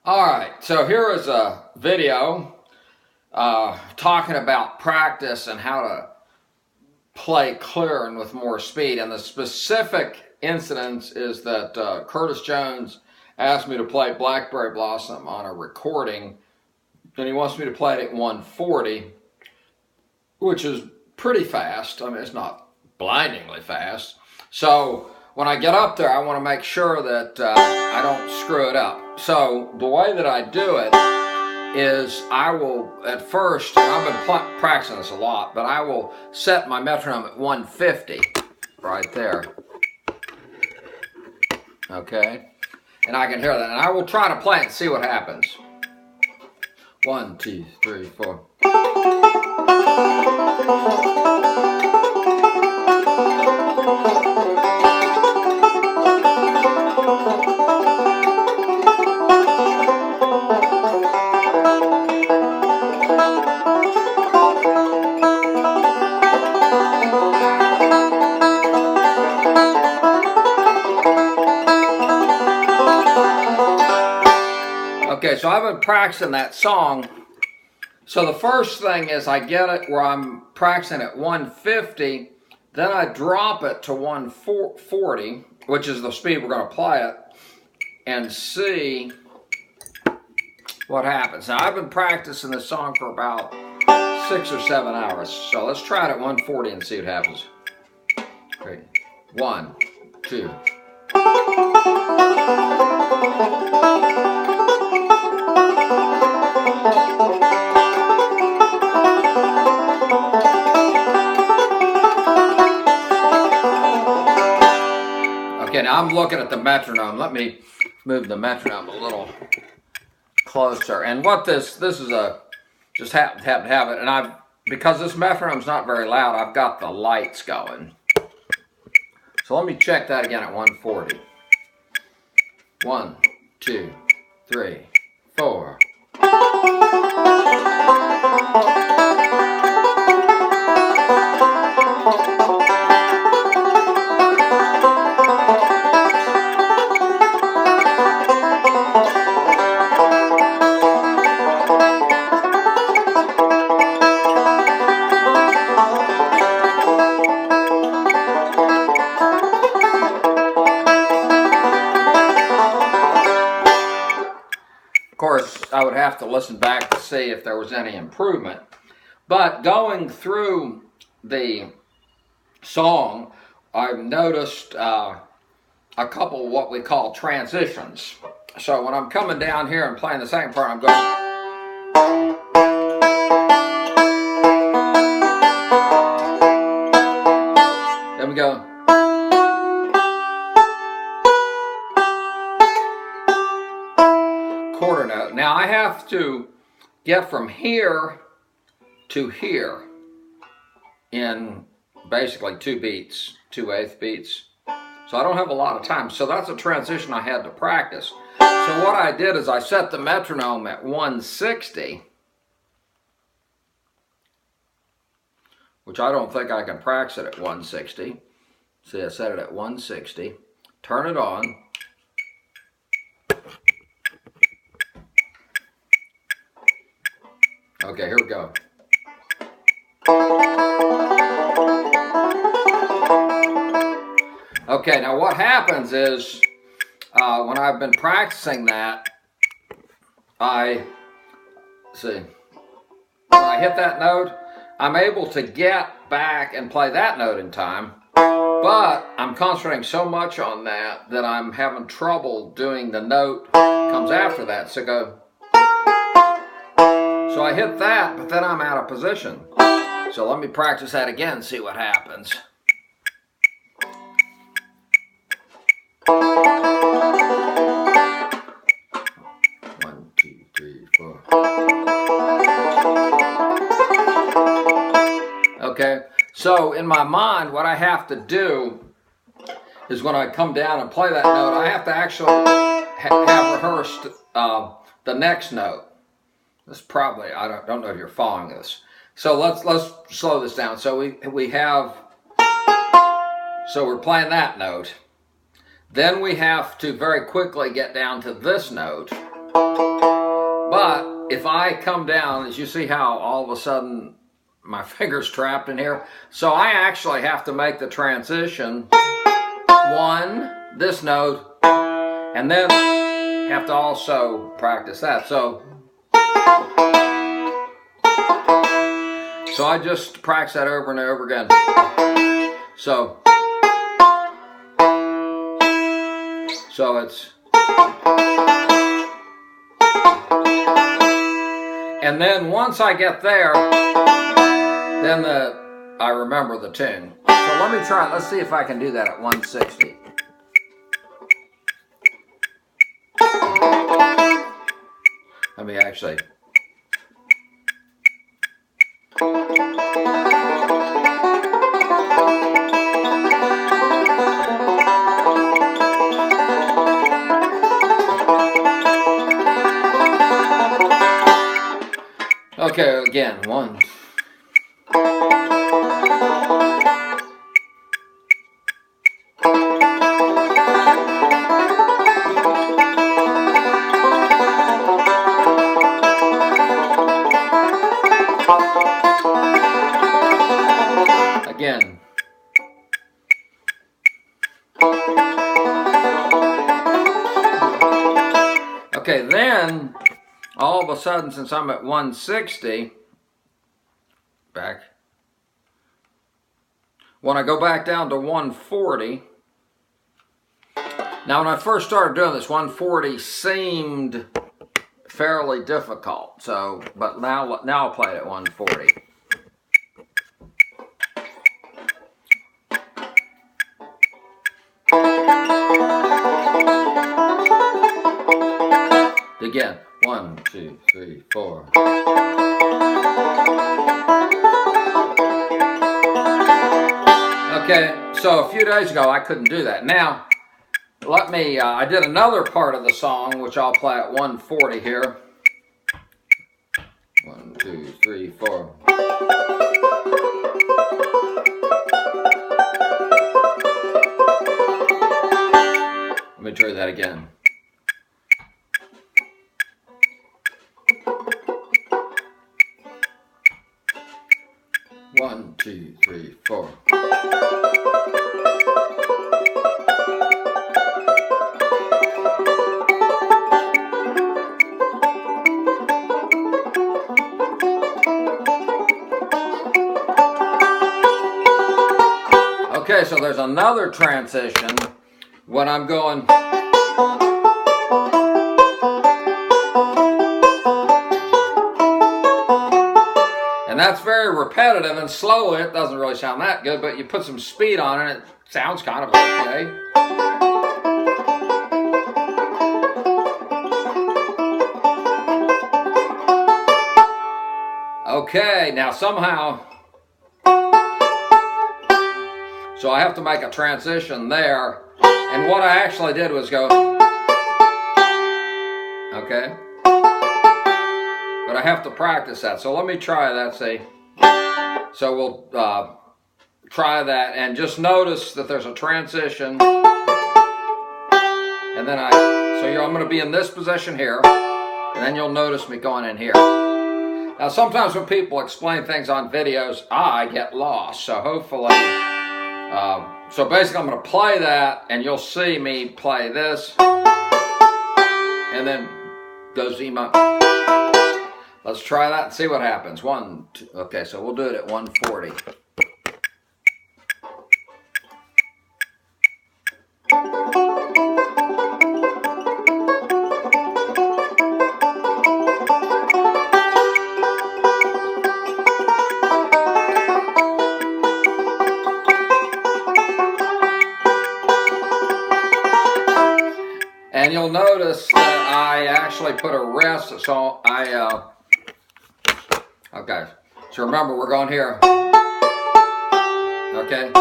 Alright, so here is a video talking about practice and how to play clear and with more speed. And the specific incident is that Curtis Jones asked me to play Blackberry Blossom on a recording, and he wants me to play it at 140, which is pretty fast. I mean, it's not blindingly fast. So when I get up there, I want to make sure that I don't screw it up. So the way that I do it is I will, at first, and I've been practicing this a lot, but I will set my metronome at 150 right there. Okay? And I can hear that. And I will try to play it and see what happens. 1, 2, 3, 4. Okay, so I've been practicing that song. So the first thing is I get it where I'm practicing at 150, then I drop it to 140, which is the speed we're going to play it, and see what happens. Now I've been practicing this song for about 6 or 7 hours, so let's try it at 140 and see what happens. Okay, 1, 2. Okay, now I'm looking at the metronome. Let me move the metronome a little closer. And what this is a, just happen to have it, and because this metronome's not very loud, I've got the lights going. So let me check that again at 140. 1, 2, 3, 4. Of course, I would have to listen back to see if there was any improvement. But going through the song, I've noticed a couple of what we call transitions. So when I'm coming down here and playing the second part, I'm going. Then we go. Quarter note. Now I have to get from here to here in basically 2 beats, 2/8 beats. So I don't have a lot of time. So that's a transition I had to practice. So what I did is I set the metronome at 160, which I don't think I can practice it at 160. See, I set it at 160. Turn it on. Okay, here we go. Okay, now what happens is when I've been practicing that, when I hit that note, I'm able to get back and play that note in time, but I'm concentrating so much on that that I'm having trouble doing the note that comes after that. So go. So I hit that, but then I'm out of position. So let me practice that again and see what happens. One, 2, 3, 4. Okay, so in my mind, what I have to do is when I come down and play that note, I have to actually have rehearsed the next note. This probably, I don't know if you're following this. So let's slow this down. So we have, so we're playing that note. Then we have to very quickly get down to this note. But if I come down, as you see how all of a sudden my finger's trapped in here, so I actually have to make the transition one, this note, and then have to also practice that. So I just practice that over and over again. So it's, and then once I get there, then I remember the tune. So let me try it. Let's see if I can do that at 160. Let me actually. Okay, again, one. Again. Okay, then all of a sudden, since I'm at 160, back, when I go back down to 140, now when I first started doing this, 140 seemed fairly difficult, so, but now I'll play it at 140. Again, 1, 2, 3, 4. Okay, so a few days ago I couldn't do that. Now, let me, I did another part of the song, which I'll play at 140 here. 1, 2, 3, 4. Let me try that again. One, two, three, four. Okay, so there's another transition when I'm going. And that's very repetitive and slow. It doesn't really sound that good, but you put some speed on it and it sounds kind of okay. Okay, now somehow, so I have to make a transition there. And what I actually did was go, okay. But I have to practice that. So let me try that, see. So we'll try that and just notice that there's a transition. And then I'm going to be in this position here. And then you'll notice me going in here. Now sometimes when people explain things on videos, I get lost. So hopefully, so basically I'm going to play that and you'll see me play this. And then goes E minor. Let's try that and see what happens. 1, 2, okay, so we'll do it at 140. And you'll notice that I actually put a rest, so okay, so remember we're going here, okay,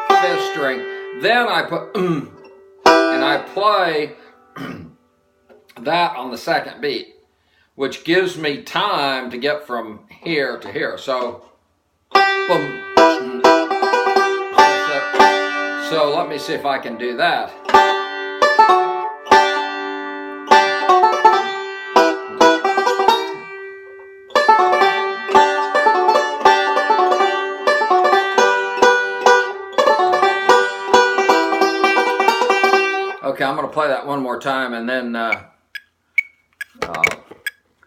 5th string, then I put, and I play that on the 2nd beat, which gives me time to get from here to here, so, boom, so let me see if I can do that. to play that one more time, and then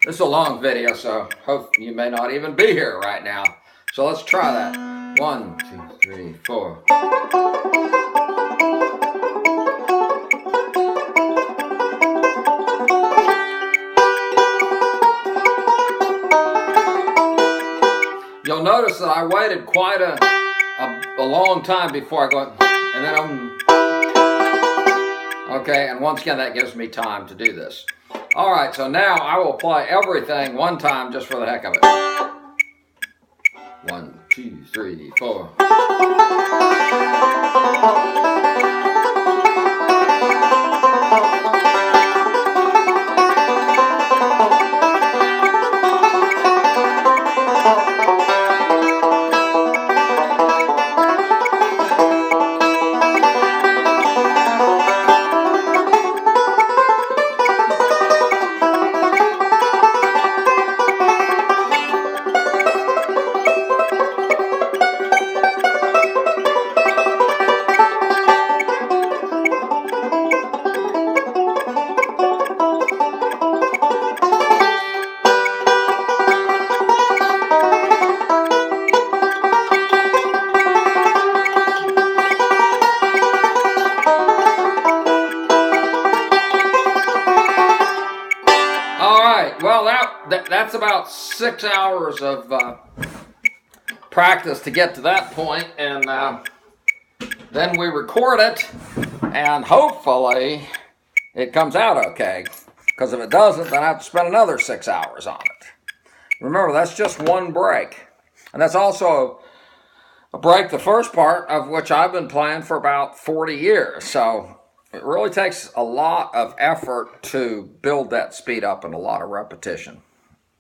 this is a long video, so hope you may not even be here right now. So let's try that. 1, 2, 3, 4. You'll notice that I waited quite a long time before I go, and then okay, and once again that gives me time to do this. Alright, so now I will play everything one time just for the heck of it. 1, 2, 3, 4. Well, that's about 6 hours of practice to get to that point, and then we record it, and hopefully it comes out okay, because if it doesn't, then I have to spend another 6 hours on it. Remember, that's just one break, and that's also a break, the first part of which I've been playing for about 40 years, so it really takes a lot of effort to build that speed up and a lot of repetition.